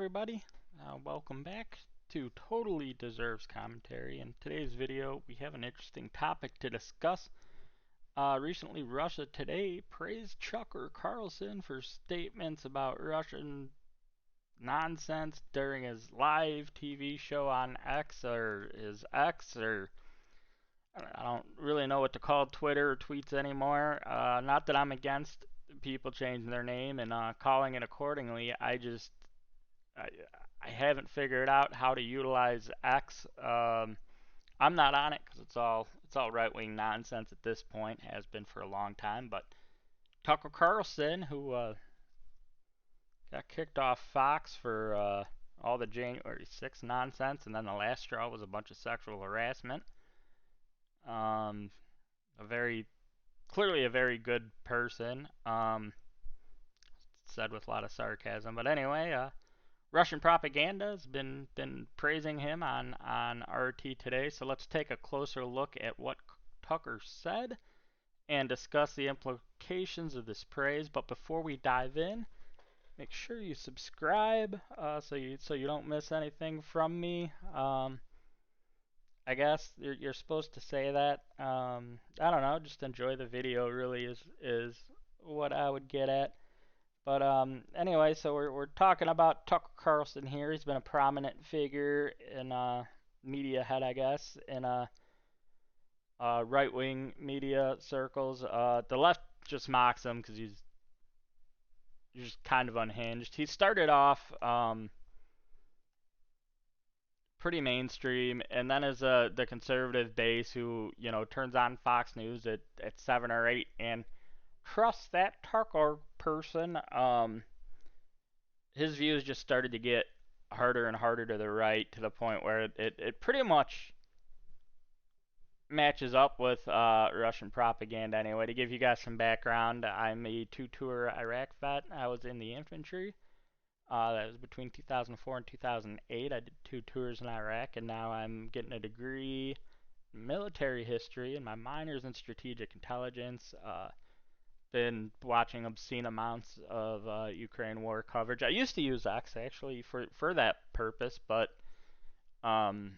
everybody. Welcome back to Totally Deserves Commentary. In today's video, we have an interesting topic to discuss. Recently, Russia Today praised Tucker Carlson for statements about Russian nonsense during his live TV show on X, or his X, or I don't really know what to call Twitter or tweets anymore. Not that I'm against people changing their name and calling it accordingly. I, I haven't figured out how to utilize X. I'm not on it because it's all right wing nonsense at this point. Has been for a long time. But Tucker Carlson, who got kicked off Fox for all the January 6th nonsense, and then the last straw was a bunch of sexual harassment. A very clearly a very good person. Said with a lot of sarcasm. But anyway, Russian propaganda has been praising him on RT today, so let's take a closer look at what Tucker said and discuss the implications of this praise. But before we dive in, make sure you subscribe so you don't miss anything from me. I guess you're supposed to say that. I don't know. Just enjoy the video. Really is what I would get at. But anyway, so we're talking about Tucker Carlson here. He's been a prominent figure in media head, I guess, in right-wing media circles. The left just mocks him because he's just kind of unhinged. He started off pretty mainstream, and then as the conservative base who turns on Fox News at 7 or 8 and trusts that Tucker person. His views just started to get harder and harder to the right to the point where it pretty much matches up with Russian propaganda anyway. To give you guys some background, I'm a two-tour Iraq vet. I was in the infantry. That was between 2004 and 2008. I did 2 tours in Iraq, and now I'm getting a degree in military history, and my minor's in strategic intelligence. Been watching obscene amounts of Ukraine war coverage. I used to use X actually for that purpose, but um,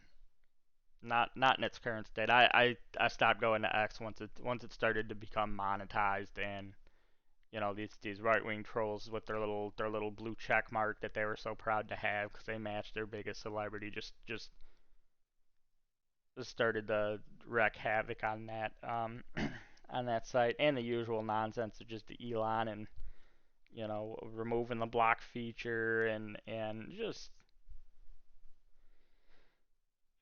not in its current state. I stopped going to X once it started to become monetized, and these right wing trolls with their little blue check mark that they were so proud to have because they matched their biggest celebrity just started to wreak havoc on that on that site, and the usual nonsense of just Elon and removing the block feature and just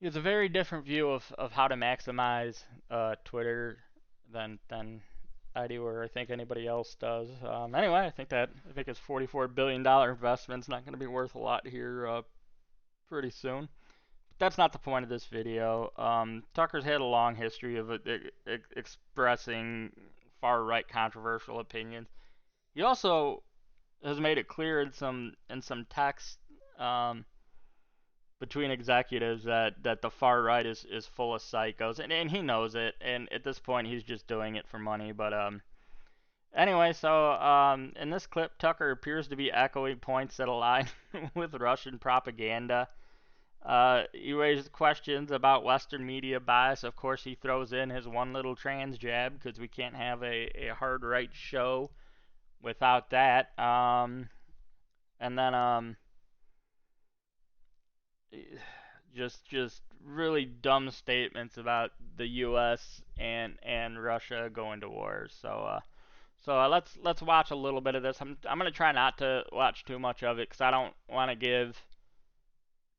it's a very different view of how to maximize Twitter than I do or I think anybody else does. Anyway, I think his $44 billion investment's not going to be worth a lot here pretty soon. But that's not the point of this video. Tucker's had a long history of expressing far right controversial opinions. He also has made it clear in some text between executives that the far right is full of psychos, and he knows it. And at this point, he's just doing it for money. But anyway, so in this clip, Tucker appears to be echoing points that align with Russian propaganda. He raises questions about Western media bias. Of course, he throws in his one little trans jab because we can't have a hard right show without that. And then just really dumb statements about the U.S. and Russia going to war. So let's watch a little bit of this. I'm gonna try not to watch too much of it because I don't want to give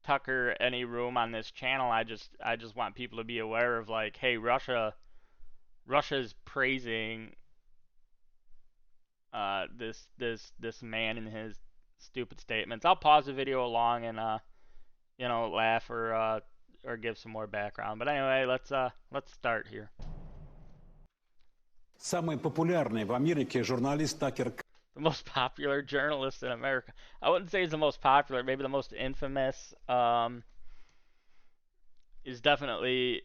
Tucker any room on this channel. I just want people to be aware of like, hey, Russia's praising this man and his stupid statements. I'll pause the video along and laugh or give some more background. But anyway, let's start here. Самый популярный в Америке журналист Такер. The most popular journalist in America. I wouldn't say he's the most popular, maybe the most infamous. Is definitely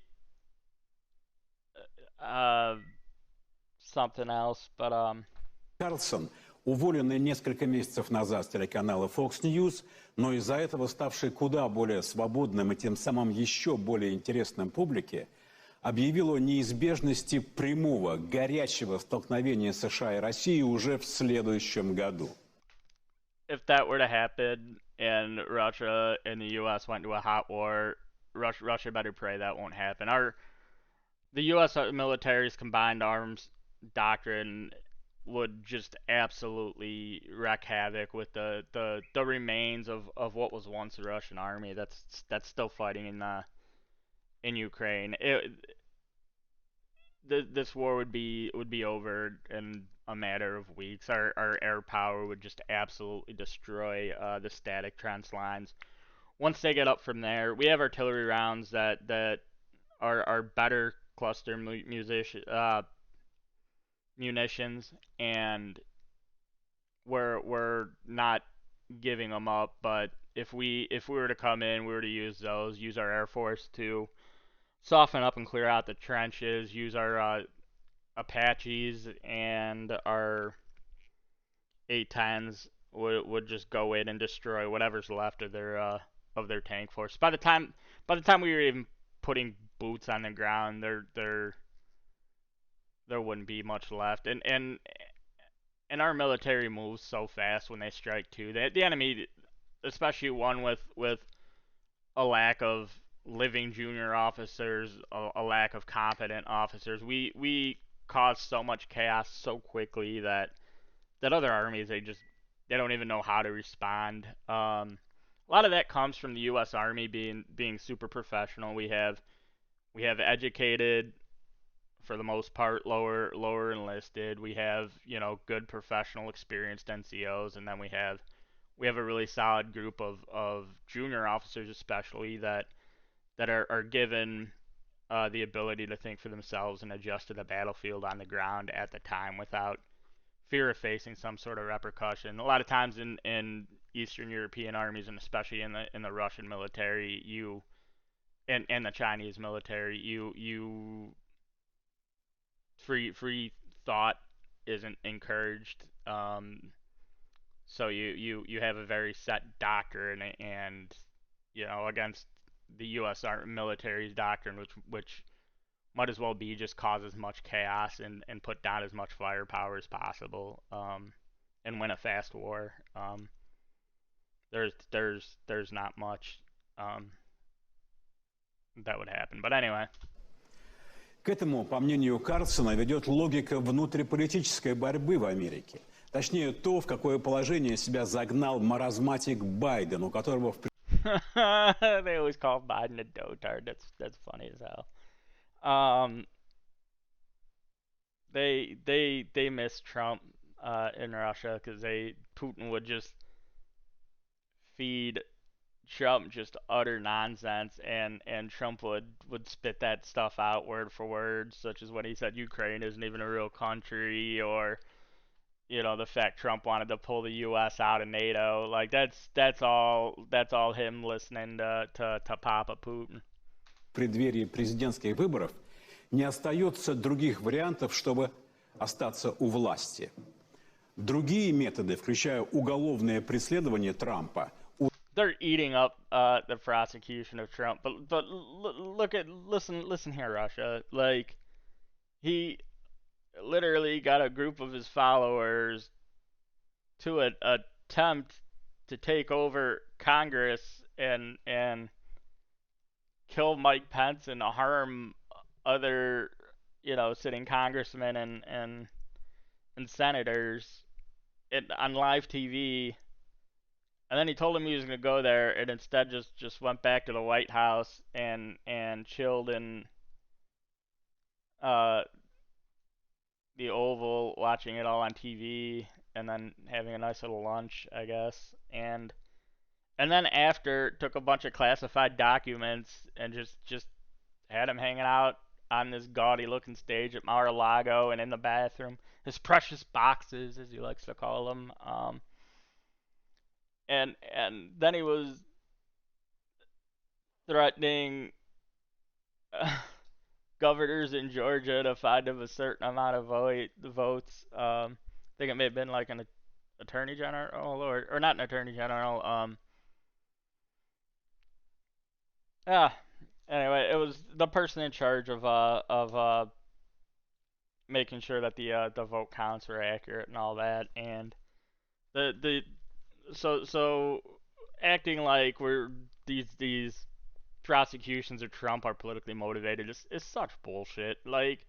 something else, but Карлсон уволенный несколько месяцев назад с телеканала Fox News, но из-за этого ставший куда более свободным и тем самым еще более интересным публике, объявил о неизбежности прямого, горячего столкновения США и России уже в следующем году. If that were to happen and Russia and the U.S. went to a hot war, Russia better pray that won't happen. The U.S. military's combined arms doctrine would just absolutely wreak havoc with the remains of what was once the Russian army that's still fighting in Ukraine. This war would be over in a matter of weeks. Our air power would just absolutely destroy the static trench lines. Once they get up from there, we have artillery rounds that are better cluster munitions, and we're not giving them up. But if we were to come in, we were to use those, use our air force to soften up and clear out the trenches, use our Apaches and our A-10s would just go in and destroy whatever's left of their tank force. By the time we were even putting boots on the ground, there wouldn't be much left. And our military moves so fast when they strike too. The enemy, especially one with a lack of living junior officers, a lack of competent officers, we cause so much chaos so quickly that other armies they don't even know how to respond. A lot of that comes from the U.S. Army being super professional. We have educated, for the most part, lower enlisted. We have good professional experienced NCOs, and then we have a really solid group of junior officers, especially that are given the ability to think for themselves and adjust to the battlefield on the ground at the time without fear of facing some sort of repercussion. A lot of times in Eastern European armies, and especially in the Russian military, and the Chinese military, you free thought isn't encouraged. So you have a very set doctrine, and against the U.S. military's doctrine, which might as well be just cause as much chaos and put down as much firepower as possible, and win a fast war. There's not much that would happen. But anyway. К этому, по мнению Карлсона, ведет логика внутриполитической борьбы в Америке. Точнее, то, в какое положение себя загнал маразматик Байден, у которого в They always call Biden a dotard. That's funny as hell. They miss Trump in Russia because Putin would just feed Trump just utter nonsense, and Trump would spit that stuff out word for word, such as when he said Ukraine isn't even a real country, or the fact Trump wanted to pull the U.S. out of NATO. Like that's all him listening to Papa Putin. В преддверии президентских выборов не остается других вариантов, чтобы остаться у власти. Другие методы, включая уголовное преследование Трампа. They're eating up the prosecution of Trump, but listen here, Russia. Like, he literally got a group of his followers to attempt to take over Congress and kill Mike Pence and harm other sitting congressmen and senators on live TV. And then he told him he was going to go there, and instead just went back to the White House and chilled in the Oval, watching it all on TV, and then having a nice little lunch, I guess. And then after, took a bunch of classified documents and just had him hanging out on this gaudy looking stage at Mar-a-Lago and in the bathroom. His precious boxes, as he likes to call them. And then he was threatening governors in Georgia to find him a certain amount of votes. I think it may have been like in attorney general or not an attorney general. Ah, anyway, it was the person in charge of making sure that the vote counts were accurate and all that, and the so acting like we're these prosecutions of Trump are politically motivated is such bullshit. Like,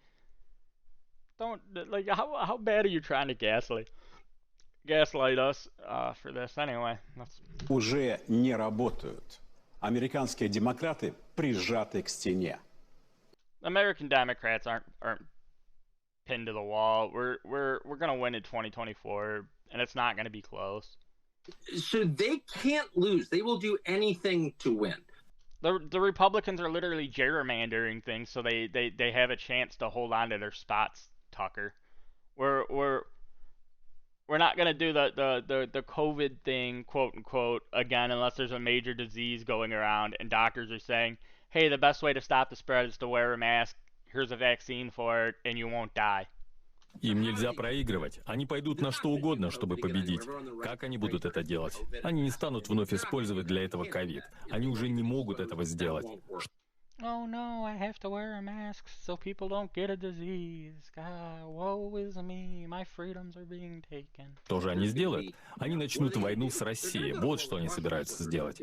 don't like how bad are you trying to gaslight us for this anyway? That's уже не работают. Американские демократы прижаты к стене. American Democrats aren't pinned to the wall. We're gonna win in 2024, and it's not gonna be close. So they can't lose. They will do anything to win. The Republicans are literally gerrymandering things so they have a chance to hold on to their spots, Tucker. We're not gonna do the COVID thing, quote unquote, again unless there's a major disease going around and doctors are saying, hey, the best way to stop the spread is to wear a mask. Here's a vaccine for it, and you won't die. Им нельзя проигрывать. Они пойдут на что угодно, чтобы победить. Как они будут это делать? Они не станут вновь использовать для этого ковид. Они уже не могут этого сделать. Oh no, I have to wear a mask so people don't get a disease. God, woe is me, my freedoms are being taken. Что же они сделают? Они начнут войну с Россией. Вот что они собираются сделать.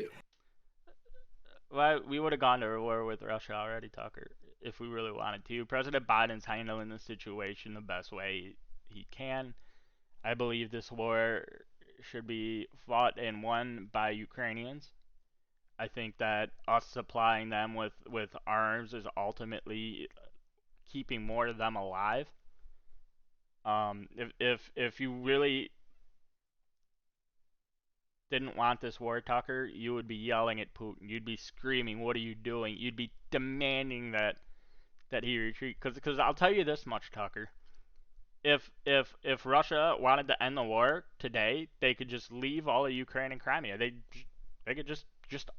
Well, we would have gone to war with Russia already, Tucker, if we really wanted to. President Biden's handling the situation the best way he can. I believe this war should be fought and won by Ukrainians. I think that us supplying them with arms is ultimately keeping more of them alive. If you really didn't want this war, Tucker, you would be yelling at Putin. You'd be screaming, "What are you doing?" You'd be demanding that he retreat. Because I'll tell you this much, Tucker. If Russia wanted to end the war today, they could just leave all of Ukraine and Crimea. They could just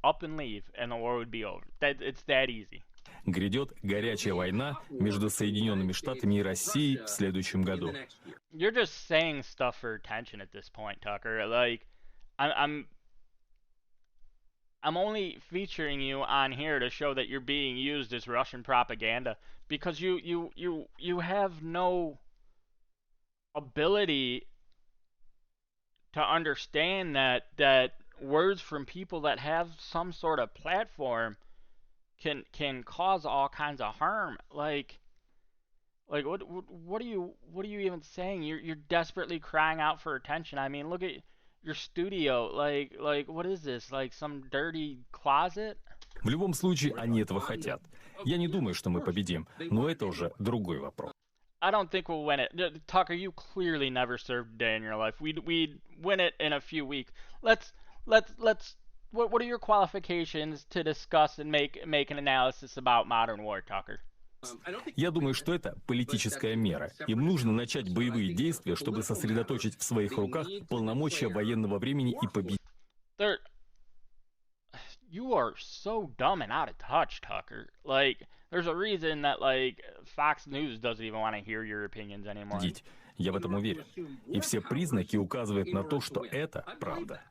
up and leave, and the war would be over. It's that easy. Грядет горячая война между Соединенными Штатами и Россией в следующем году. You're just saying stuff for attention at this point, Tucker. Like, I'm only featuring you on here to show that you're being used as Russian propaganda because you have no ability to understand that words from people that have some sort of platform can cause all kinds of harm. Like what are you even saying? You're desperately crying out for attention. I mean, look at your studio. Like what is this? Like some dirty closet? В любом случае, они этого хотят. Я не думаю, что мы победим, но это уже другой вопрос. I don't think we'll win it. Tucker, you clearly never served a day in your life. We'd win it in a few weeks. Let's. What are your qualifications to discuss and make an analysis about modern war, Tucker? Я думаю, что это политическая мера. Им нужно начать боевые действия, чтобы сосредоточить в своих руках полномочия военного времени и победить. You are so dumb and out of touch, Tucker. Like, there's a reason that, like, Fox News doesn't even want to hear your opinions anymore. Я в этом уверен. И все признаки указывают на то, что это правда.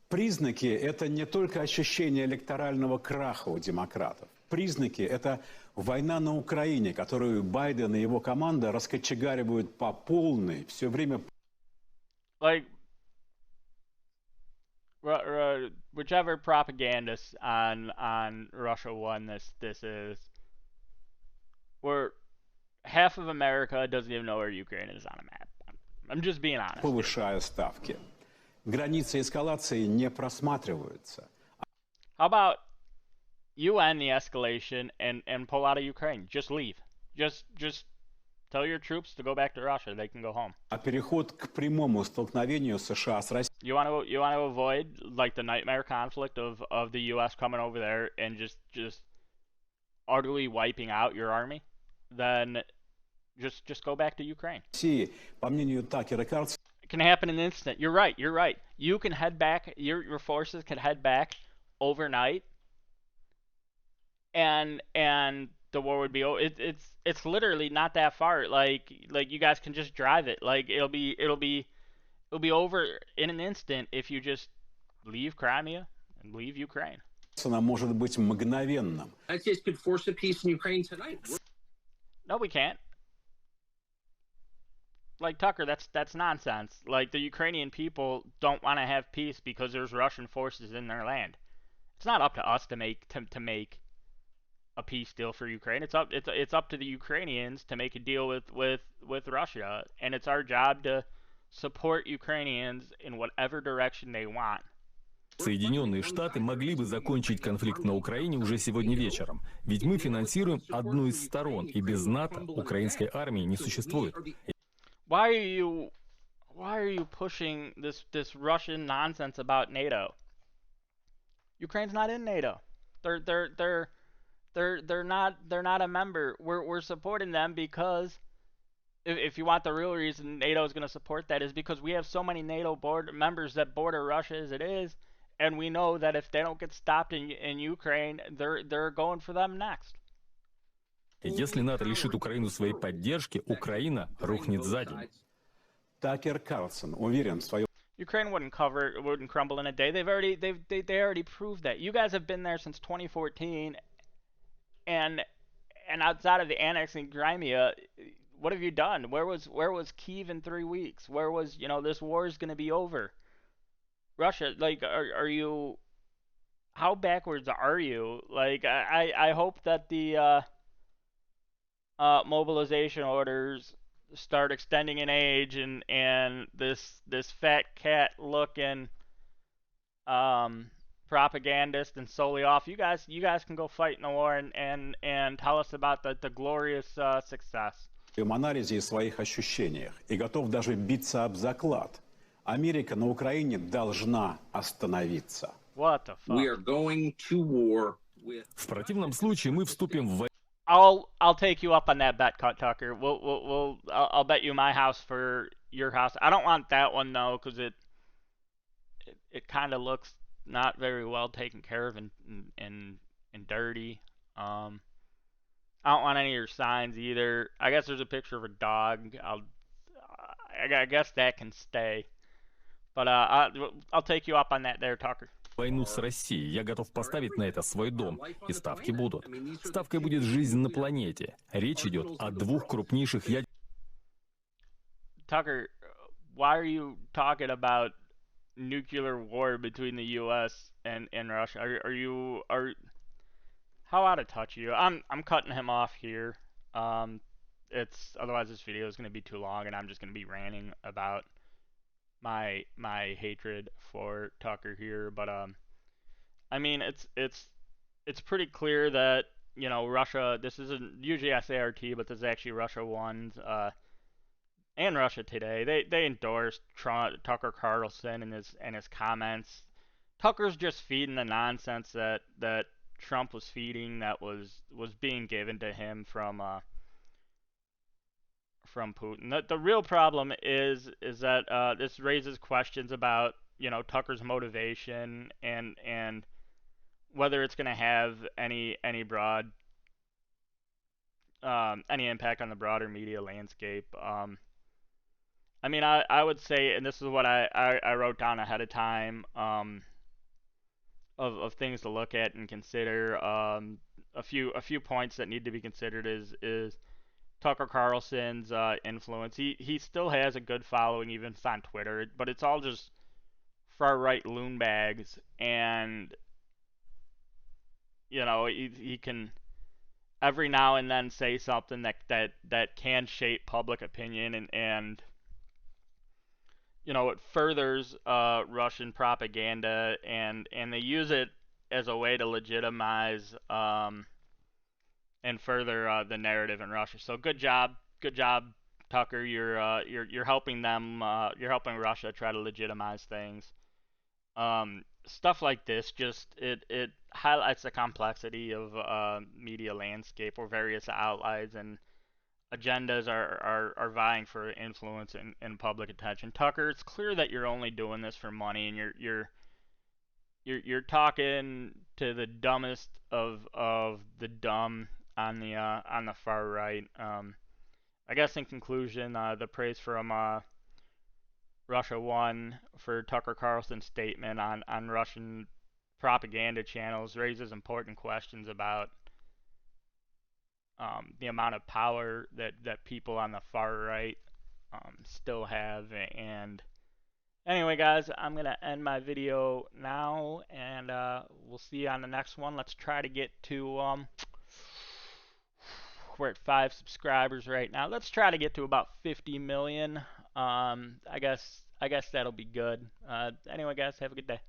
Признаки – это не только ощущение электорального краха у демократов. Признаки – это война на Украине, которую Байден и его команда раскочегаривают по полной, все время. Like, whichever propagandist on Russia won this is, where half of America doesn't even know where Ukraine is on a map. I'm just being honest. Повышая ставки. Границы эскалации не просматриваются. How about you end the escalation and pull out of Ukraine? Just leave. Just tell your troops to go back to Russia. They can go home. А переход к прямому столкновению США с Россией. You want to avoid like the nightmare conflict of the U.S. coming over there and just utterly wiping out your army? Then just go back to Ukraine. По мнению Такера Карлсона. It can happen in an instant. You're right. You can head back. Your forces can head back overnight, and the war would be over. It's literally not that far. Like you guys can just drive it. Like it'll be It'll be over in an instant if you just leave Crimea and leave Ukraine. Может быть мгновенным. United States could force a peace in Ukraine tonight. No, we can't. Like, Tucker, that's nonsense. Like, the Ukrainian people don't want to have peace because there's Russian forces in their land. It's not up to us to make a peace deal for Ukraine. It's up to the Ukrainians to make a deal with Russia, and it's our job to support Ukrainians in whatever direction they want. Соединенные Штаты могли бы закончить конфликт на Украине уже сегодня вечером. Ведь мы финансируем одну из сторон, и без НАТО украинской армии не существует. Why are you pushing this Russian nonsense about NATO? Ukraine's not in NATO. They're not a member. We're supporting them because if you want the real reason NATO is going to support that is because we have so many NATO members that border Russia as it is, and we know that if they don't get stopped in Ukraine, they're going for them next. Если НАТО лишит Украину своей поддержки, Украина рухнет за день. Такер Карлсон уверен в своем. Ukraine wouldn't crumble in a day. They already proved that. You guys have been there since 2014, and outside of the annexing Crimea, what have you done? Where was Kyiv in 3 weeks? Where was, this war is going to be over? Russia, like, are you? How backwards are you? Like, I hope that the mobilization orders start extending in age, and this fat cat looking propagandist and Solioff, you guys can go fight in the war and tell us about the glorious success. В своем анализе и своих ощущениях и готов даже биться об заклад. Америка на Украине должна остановиться. What the fuck? We are going to war with. В противном случае мы вступим в войну. I'll take you up on that bet, Tucker. I'll bet you my house for your house. I don't want that one though, because it kind of looks not very well taken care of and dirty. I don't want any of your signs either. I guess there's a picture of a dog. I guess that can stay. But I'll take you up on that there, Tucker. Войну с Россией. Я готов поставить на это свой дом. И ставки будут. Ставкой будет жизнь на планете. Речь идет о двух крупнейших ядерных... Tucker, why are you talking about nuclear war between the U.S. and Russia? Are how out of touch are you? I'm cutting him off here. Otherwise this video is going to be too long, and I'm just going to be ranting about my hatred for Tucker here. But I mean, it's pretty clear that Russia. This isn't usually I say RT, but this is actually Russia One's and Russia Today. They endorsed Tucker Carlson and his comments. Tucker's just feeding the nonsense that Trump was feeding, that was being given to him from Putin. The real problem is that this raises questions about Tucker's motivation and whether it's going to have any broad any impact on the broader media landscape. I mean, I would say, and this is what I wrote down ahead of time of things to look at and consider. A few points that need to be considered is Tucker Carlson's influence. He still has a good following, even if it's on Twitter, but it's all just far-right loonbags, and he can every now and then say something that can shape public opinion, and it furthers Russian propaganda, and they use it as a way to legitimize and further the narrative in Russia. So good job, Tucker. You're helping them. You're helping Russia try to legitimize things. Stuff like this it highlights the complexity of media landscape, where various outlets and agendas are vying for influence and public attention. Tucker, it's clear that you're only doing this for money, and you're talking to the dumbest of the dumb on the far right. I guess in conclusion, the praise from Russia won for Tucker Carlson's statement on Russian propaganda channels raises important questions about the amount of power that people on the far right still have. And anyway, guys, I'm going to end my video now, and we'll see you on the next one. Let's try to get to, we're at 5 subscribers right now. Let's try to get to about 50 million. I guess that'll be good. Anyway, guys, have a good day.